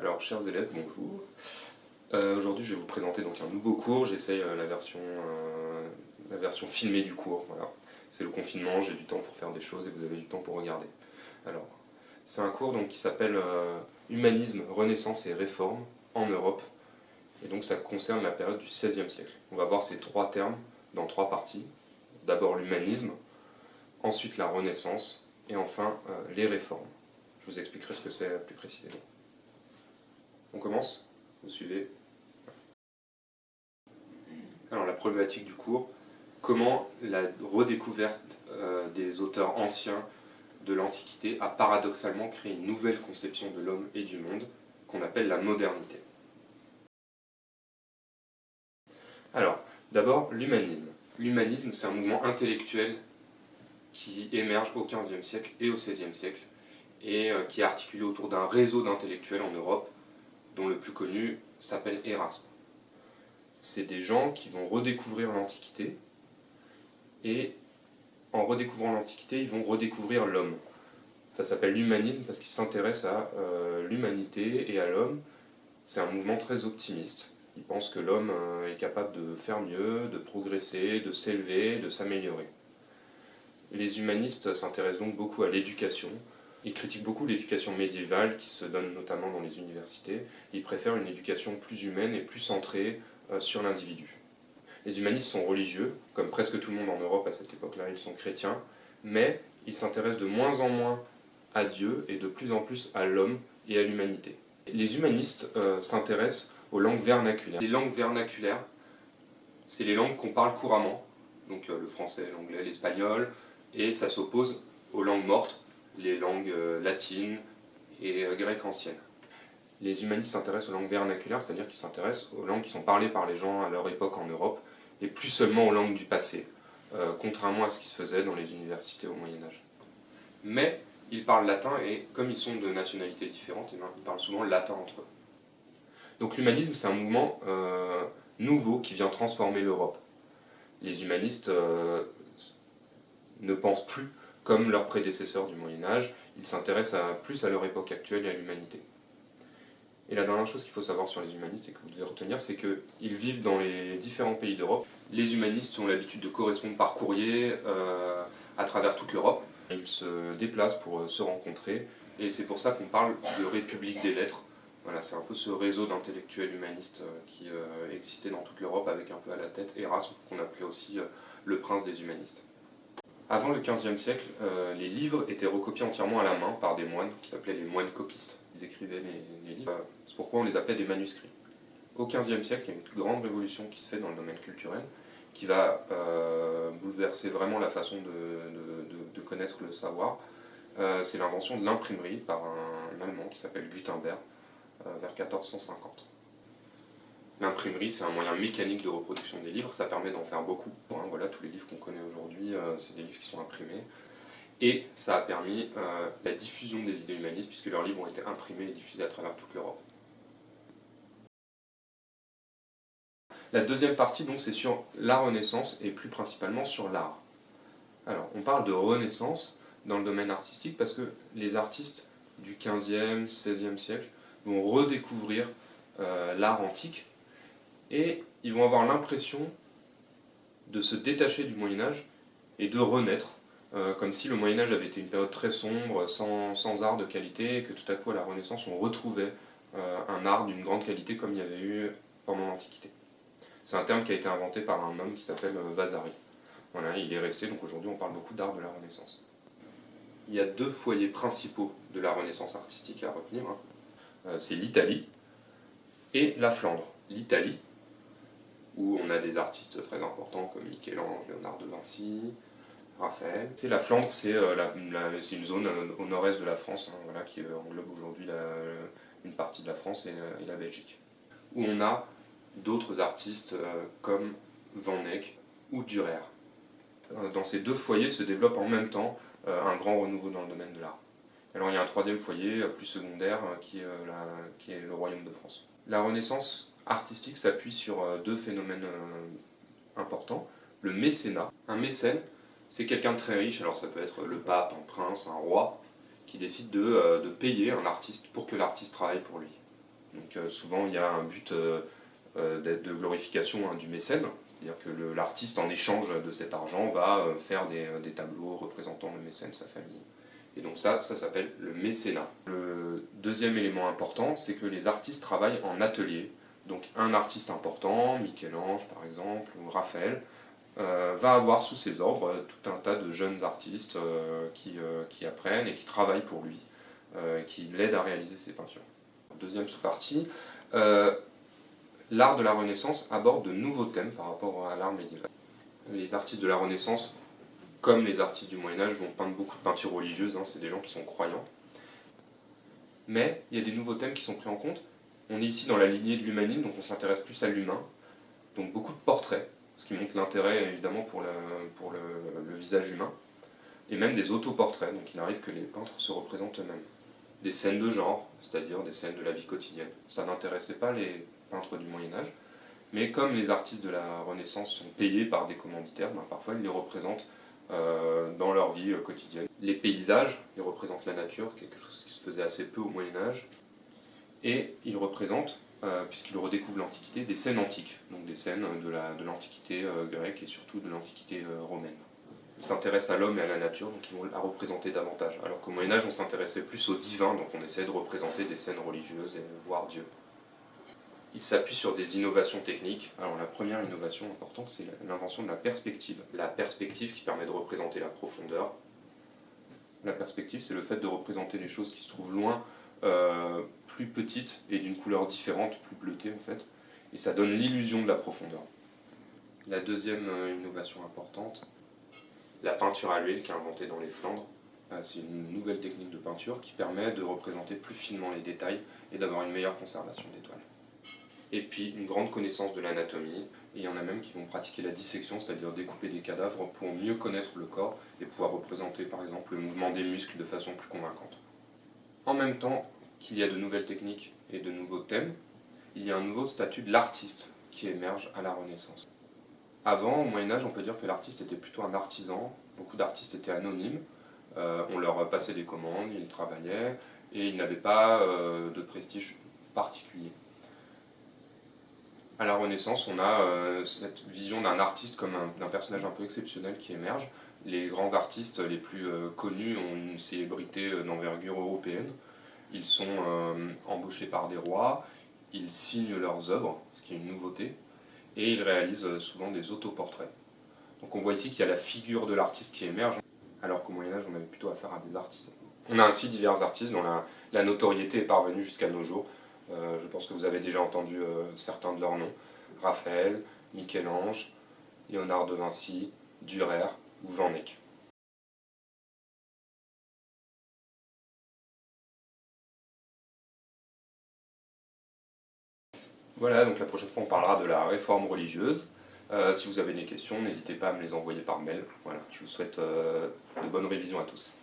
Alors, chers élèves, bonjour. Aujourd'hui, je vais vous présenter donc un nouveau cours. J'essaye la version filmée du cours. Voilà. C'est le confinement, j'ai du temps pour faire des choses et vous avez du temps pour regarder. Alors, c'est un cours donc, qui s'appelle Humanisme, Renaissance et Réforme en Europe. Et donc, ça concerne la période du XVIe siècle. On va voir ces trois termes dans trois parties. D'abord l'humanisme, ensuite la Renaissance et enfin les réformes. Je vous expliquerai ce que c'est plus précisément. On commence? Vous suivez? Alors la problématique du cours, comment la redécouverte des auteurs anciens de l'Antiquité a paradoxalement créé une nouvelle conception de l'homme et du monde qu'on appelle la modernité. Alors, d'abord l'humanisme. L'humanisme, c'est un mouvement intellectuel qui émerge au XVe siècle et au XVIe siècle et qui est articulé autour d'un réseau d'intellectuels en Europe dont le plus connu s'appelle Erasme. C'est des gens qui vont redécouvrir l'Antiquité et en redécouvrant l'Antiquité, ils vont redécouvrir l'homme. Ça s'appelle l'humanisme parce qu'ils s'intéressent à l'humanité et à l'homme. C'est un mouvement très optimiste. Ils pensent que l'homme est capable de faire mieux, de progresser, de s'élever, de s'améliorer. Les humanistes s'intéressent donc beaucoup à l'éducation. Ils critiquent beaucoup l'éducation médiévale qui se donne notamment dans les universités. Ils préfèrent une éducation plus humaine et plus centrée sur l'individu. Les humanistes sont religieux, comme presque tout le monde en Europe à cette époque-là, ils sont chrétiens, mais ils s'intéressent de moins en moins à Dieu et de plus en plus à l'homme et à l'humanité. Les humanistes s'intéressent aux langues vernaculaires. Les langues vernaculaires, c'est les langues qu'on parle couramment, donc le français, l'anglais, l'espagnol, et ça s'oppose aux langues mortes, les langues latines et grecques anciennes. Les humanistes s'intéressent aux langues vernaculaires, c'est-à-dire qu'ils s'intéressent aux langues qui sont parlées par les gens à leur époque en Europe, et plus seulement aux langues du passé, contrairement à ce qui se faisait dans les universités au Moyen-Âge. Mais ils parlent latin, et comme ils sont de nationalités différentes, ils parlent souvent latin entre eux. Donc l'humanisme, c'est un mouvement nouveau qui vient transformer l'Europe. Les humanistes ne pensent plus comme leurs prédécesseurs du Moyen-Âge, ils s'intéressent plus à leur époque actuelle et à l'humanité. Et la dernière chose qu'il faut savoir sur les humanistes et que vous devez retenir, c'est qu'ils vivent dans les différents pays d'Europe. Les humanistes ont l'habitude de correspondre par courrier à travers toute l'Europe. Ils se déplacent pour se rencontrer et c'est pour ça qu'on parle de République des lettres. Voilà, c'est un peu ce réseau d'intellectuels humanistes qui existait dans toute l'Europe avec un peu à la tête Erasme, qu'on appelait aussi le prince des humanistes. Avant le XVe siècle, les livres étaient recopiés entièrement à la main par des moines qui s'appelaient les moines copistes. Ils écrivaient les livres, c'est pourquoi on les appelait des manuscrits. Au XVe siècle, il y a une grande révolution qui se fait dans le domaine culturel, qui va bouleverser vraiment la façon de connaître le savoir. C'est l'invention de l'imprimerie par un Allemand qui s'appelle Gutenberg, vers 1450. L'imprimerie, c'est un moyen mécanique de reproduction des livres, ça permet d'en faire beaucoup. Voilà, tous les livres qu'on connaît aujourd'hui, c'est des livres qui sont imprimés. Et ça a permis la diffusion des idées humanistes, puisque leurs livres ont été imprimés et diffusés à travers toute l'Europe. La deuxième partie, donc, c'est sur la Renaissance, et plus principalement sur l'art. Alors, on parle de Renaissance dans le domaine artistique, parce que les artistes du XVe, XVIe siècle vont redécouvrir l'art antique, et ils vont avoir l'impression de se détacher du Moyen-Âge et de renaître, comme si le Moyen-Âge avait été une période très sombre, sans art de qualité, et que tout à coup à la Renaissance on retrouvait un art d'une grande qualité comme il y avait eu pendant l'Antiquité. C'est un terme qui a été inventé par un homme qui s'appelle Vasari. Voilà, il est resté, donc aujourd'hui on parle beaucoup d'art de la Renaissance. Il y a deux foyers principaux de la Renaissance artistique à retenir. C'est l'Italie et la Flandre. L'Italie, où on a des artistes très importants comme Michel-Ange, Léonard de Vinci, Raphaël. C'est la Flandre, c'est une zone au nord-est de la France, voilà, qui englobe aujourd'hui une partie de la France et la Belgique. Où on a d'autres artistes comme Van Eyck ou Dürer. Dans ces deux foyers se développe en même temps un grand renouveau dans le domaine de l'art. Alors il y a un troisième foyer plus secondaire qui est le Royaume de France. La Renaissance artistique s'appuie sur deux phénomènes importants. Le mécénat. Un mécène, c'est quelqu'un de très riche, alors ça peut être le pape, un prince, un roi, qui décide de payer un artiste pour que l'artiste travaille pour lui. Donc souvent il y a un but de glorification du mécène, c'est-à-dire que l'artiste en échange de cet argent va faire des tableaux représentant le mécène, sa famille. Et donc ça s'appelle le mécénat. Le deuxième élément important, c'est que les artistes travaillent en atelier. Donc un artiste important, Michel-Ange par exemple, ou Raphaël, va avoir sous ses ordres tout un tas de jeunes artistes qui apprennent et qui travaillent pour lui, qui l'aident à réaliser ses peintures. Deuxième sous-partie, l'art de la Renaissance aborde de nouveaux thèmes par rapport à l'art médiéval. Les artistes de la Renaissance, comme les artistes du Moyen-Âge, vont peindre beaucoup de peintures religieuses, c'est des gens qui sont croyants. Mais il y a des nouveaux thèmes qui sont pris en compte. On est ici dans la lignée de l'humanisme, donc on s'intéresse plus à l'humain. Donc beaucoup de portraits, ce qui montre l'intérêt évidemment pour le visage humain. Et même des autoportraits, donc il arrive que les peintres se représentent eux-mêmes. Des scènes de genre, c'est-à-dire des scènes de la vie quotidienne. Ça n'intéressait pas les peintres du Moyen-Âge. Mais comme les artistes de la Renaissance sont payés par des commanditaires, parfois ils les représentent dans leur vie quotidienne. Les paysages, ils représentent la nature, quelque chose qui se faisait assez peu au Moyen-Âge. Et ils représentent, puisqu'ils redécouvrent l'Antiquité, des scènes antiques, donc des scènes de l'Antiquité grecque et surtout de l'Antiquité romaine. Ils s'intéressent à l'homme et à la nature, donc ils vont la représenter davantage. Alors qu'au Moyen-Âge, on s'intéressait plus au divin, donc on essayait de représenter des scènes religieuses et voir Dieu. Il s'appuie sur des innovations techniques. Alors la première innovation importante, c'est l'invention de la perspective. La perspective qui permet de représenter la profondeur. La perspective, c'est le fait de représenter les choses qui se trouvent loin, plus petites et d'une couleur différente, plus bleutée en fait. Et ça donne l'illusion de la profondeur. La deuxième innovation importante, la peinture à l'huile qui est inventée dans les Flandres. C'est une nouvelle technique de peinture qui permet de représenter plus finement les détails et d'avoir une meilleure conservation des toiles. Et puis une grande connaissance de l'anatomie, et il y en a même qui vont pratiquer la dissection, c'est-à-dire découper des cadavres pour mieux connaître le corps et pouvoir représenter par exemple le mouvement des muscles de façon plus convaincante. En même temps qu'il y a de nouvelles techniques et de nouveaux thèmes, il y a un nouveau statut de l'artiste qui émerge à la Renaissance. Avant, au Moyen-Âge, on peut dire que l'artiste était plutôt un artisan, beaucoup d'artistes étaient anonymes, on leur passait des commandes, ils travaillaient, et ils n'avaient pas de prestige particulier. À la Renaissance, on a cette vision d'un artiste comme d'un personnage un peu exceptionnel qui émerge. Les grands artistes les plus connus ont une célébrité d'envergure européenne. Ils sont embauchés par des rois, ils signent leurs œuvres, ce qui est une nouveauté, et ils réalisent souvent des autoportraits. Donc on voit ici qu'il y a la figure de l'artiste qui émerge, alors qu'au Moyen-Âge, on avait plutôt affaire à des artisans. On a ainsi divers artistes dont la notoriété est parvenue jusqu'à nos jours. Je pense que vous avez déjà entendu certains de leurs noms. Raphaël, Michel-Ange, Léonard de Vinci, Dürer ou Van Eyck. Voilà, donc la prochaine fois on parlera de la réforme religieuse. Si vous avez des questions, n'hésitez pas à me les envoyer par mail. Voilà, je vous souhaite de bonnes révisions à tous.